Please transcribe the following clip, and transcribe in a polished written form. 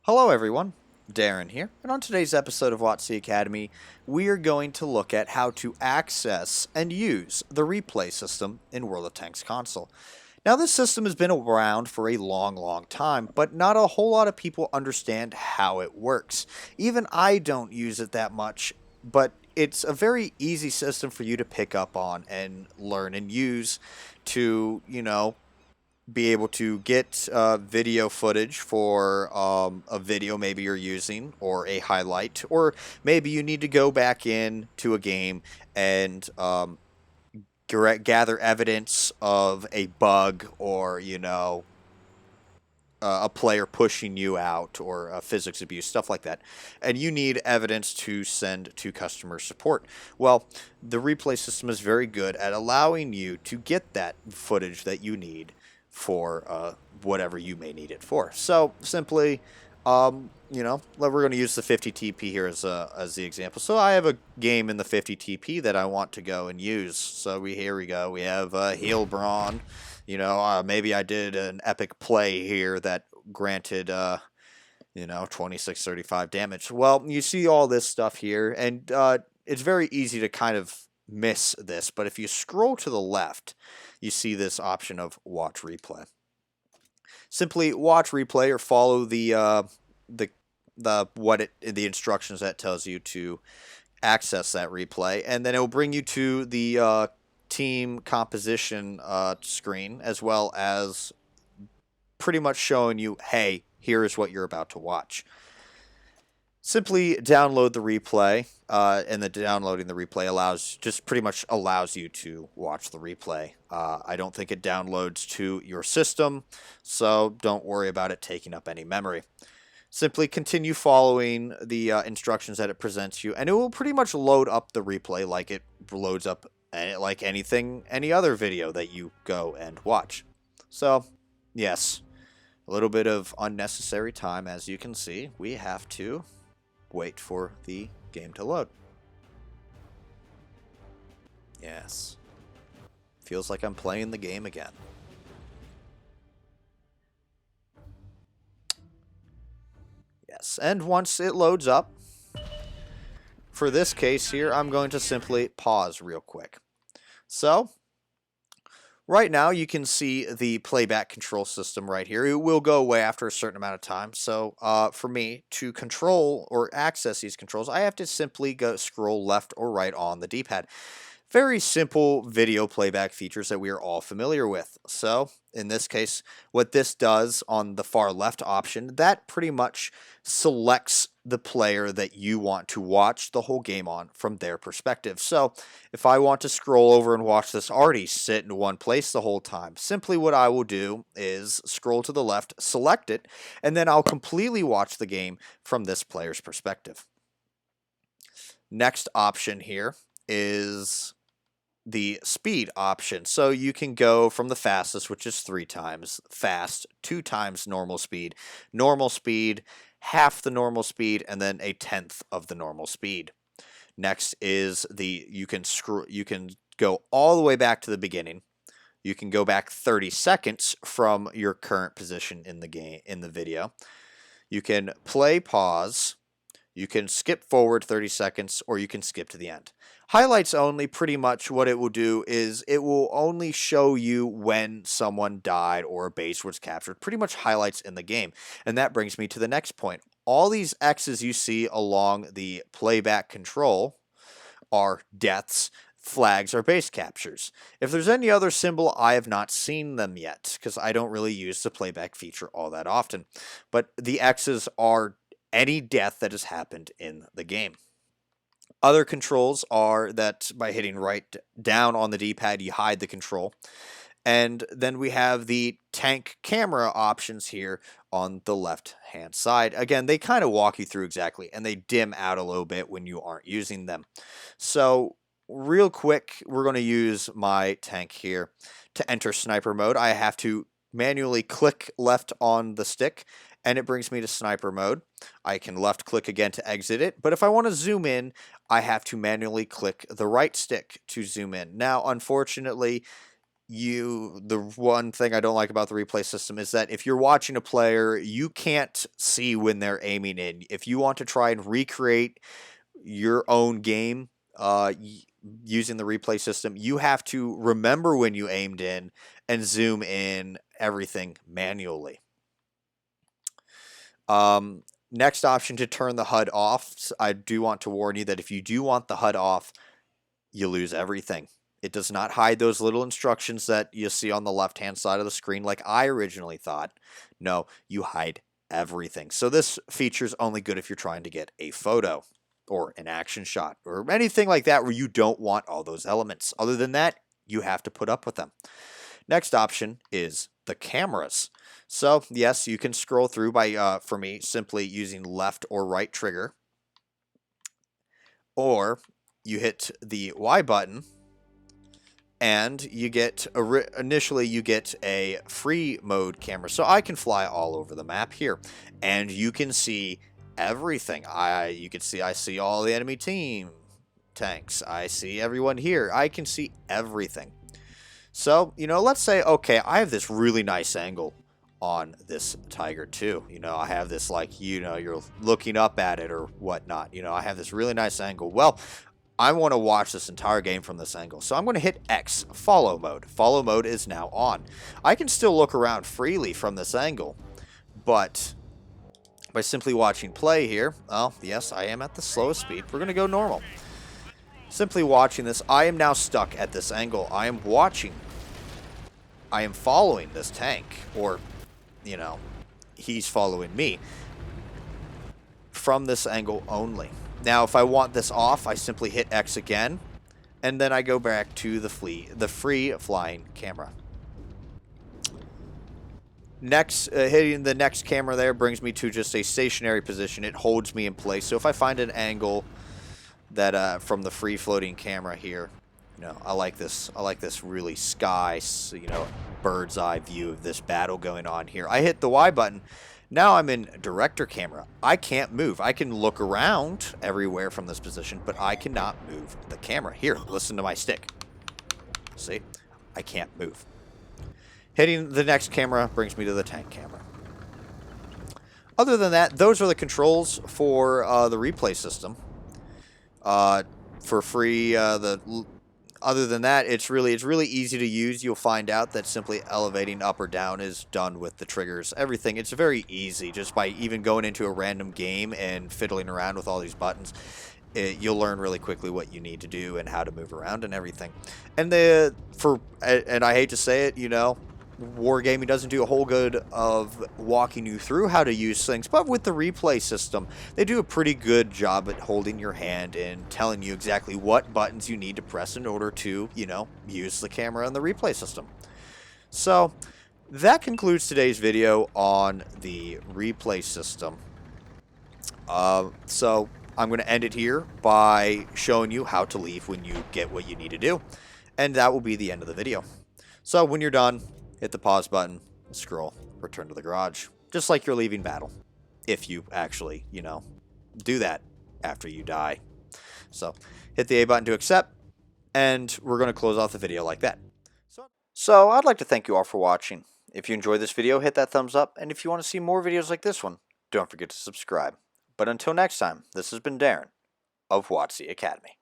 Hello everyone, Darren here, and on today's episode of WotC Academy, we are going to look at how to access and use the replay system in World of Tanks console. Now this system has been around for a long time, but not a whole lot of people understand how it works. Even I don't use it that much, but it's a very easy system for you to pick up on and learn and use to, be able to get video footage for a video maybe you're using or a highlight, or maybe you need to go back in to a game and gather evidence of a bug or, a player pushing you out or physics abuse, stuff like that. And you need evidence to send to customer support. Well, the replay system is very good at allowing you to get that footage that you need for whatever you may need it for. So simply, we're going to use the 50 TP here as the example. So I have a game in the 50 TP that I want to go and use. So here we go. We have Heal Brawn. Maybe I did an epic play here that granted 2635 damage. Well, you see all this stuff here, and it's very easy to kind of miss this, but if you scroll to the left, you see this option of watch replay. Simply watch replay or follow the instructions that tells you to access that replay, and then it will bring you to the team composition screen, as well as pretty much showing you, hey, here is what you're about to watch. Simply download the replay, and the downloading the replay pretty much allows you to watch the replay. I don't think it downloads to your system, so don't worry about it taking up any memory. Simply continue following the instructions that it presents you, and it will pretty much load up the replay like it loads up like any other video that you go and watch. So, yes, a little bit of unnecessary time, as you can see. We have to wait for the game to load. Yes. Feels like I'm playing the game again. Yes, and once it loads up, for this case here, I'm going to simply pause real quick. So, right now you can see the playback control system right here. It will go away after a certain amount of time. So for me to control or access these controls, I have to simply scroll left or right on the D-pad. Very simple video playback features that we are all familiar with. So in this case, what this does on the far left option, that pretty much selects the player that you want to watch the whole game on from their perspective. So if I want to scroll over and watch this already sit in one place the whole time, simply what I will do is scroll to the left, select it, and then I'll completely watch the game from this player's perspective. Next option here is the speed option. So you can go from the fastest, which is 3 times fast, 2 times normal speed, half the normal speed, and then a tenth of the normal speed. Next is you can go all the way back to the beginning. You can go back 30 seconds from your current position in the game, in the video. You can play pause. You can skip forward 30 seconds, or you can skip to the end. Highlights only, pretty much what it will do is it will only show you when someone died or a base was captured, pretty much highlights in the game. And that brings me to the next point. All these X's you see along the playback control are deaths, flags, or base captures. If there's any other symbol, I have not seen them yet, because I don't really use the playback feature all that often. But the X's are any death that has happened in the game. Other controls are that by hitting right down on the D-pad, you hide the control. And then we have the tank camera options here on the left-hand side. Again, they kind of walk you through exactly, and they dim out a little bit when you aren't using them. So real quick, we're going to use my tank here. To enter sniper mode, I have to manually click left on the stick, and it brings me to sniper mode. I can left click again to exit it, but if I want to zoom in, I have to manually click the right stick to zoom in. Now, unfortunately, the one thing I don't like about the replay system is that if you're watching a player, you can't see when they're aiming in. If you want to try and recreate your own game using the replay system, you have to remember when you aimed in and zoom in everything manually. Next option, to turn the HUD off. I do want to warn you that if you do want the HUD off, you lose everything. It does not hide those little instructions that you see on the left-hand side of the screen like I originally thought. No, you hide everything. So this feature is only good if you're trying to get a photo or an action shot or anything like that where you don't want all those elements. Other than that, you have to put up with them. Next option is the cameras. So yes, you can scroll through by, for me, simply using left or right trigger. Or you hit the Y button and you get, initially you get a free mode camera. So I can fly all over the map here and you can see everything. You can see, I see all the enemy team tanks. I see everyone here. I can see everything. So, let's say, okay, I have this really nice angle on this Tiger too. I have this you're looking up at it or whatnot. I have this really nice angle. Well, I want to watch this entire game from this angle. So I'm going to hit X, follow mode. Follow mode is now on. I can still look around freely from this angle, but by simply watching play here, oh, yes, I am at the slowest speed. We're going to go normal. Simply watching this, I am now stuck at this angle. I am following this tank, or, he's following me from this angle only. Now, if I want this off, I simply hit X again, and then I go back to the free flying camera. Next, hitting the next camera there brings me to just a stationary position. It holds me in place. So if I find an angle that from the free floating camera here, I like this. I like this really sky, bird's eye view of this battle going on here. I hit the Y button. Now I'm in director camera. I can't move. I can look around everywhere from this position, but I cannot move the camera. Here, listen to my stick. See? I can't move. Hitting the next camera brings me to the tank camera. Other than that, those are the controls for the replay system. For free, other than that, it's really easy to use. You'll find out that simply elevating up or down is done with the triggers. Everything, it's very easy. Just by even going into a random game and fiddling around with all these buttons, you'll learn really quickly what you need to do and how to move around and everything. And I hate to say it, Wargaming doesn't do a whole good of walking you through how to use things, but with the replay system, they do a pretty good job at holding your hand and telling you exactly what buttons you need to press in order to, use the camera in the replay system. So, that concludes today's video on the replay system. So, I'm going to end it here by showing you how to leave when you get what you need to do, and that will be the end of the video. So, when you're done, hit the pause button, scroll, return to the garage, just like you're leaving battle. If you actually, do that after you die. So, hit the A button to accept, and we're going to close off the video like that. So, I'd like to thank you all for watching. If you enjoyed this video, hit that thumbs up, and if you want to see more videos like this one, don't forget to subscribe. But until next time, this has been Darren of WotC Academy.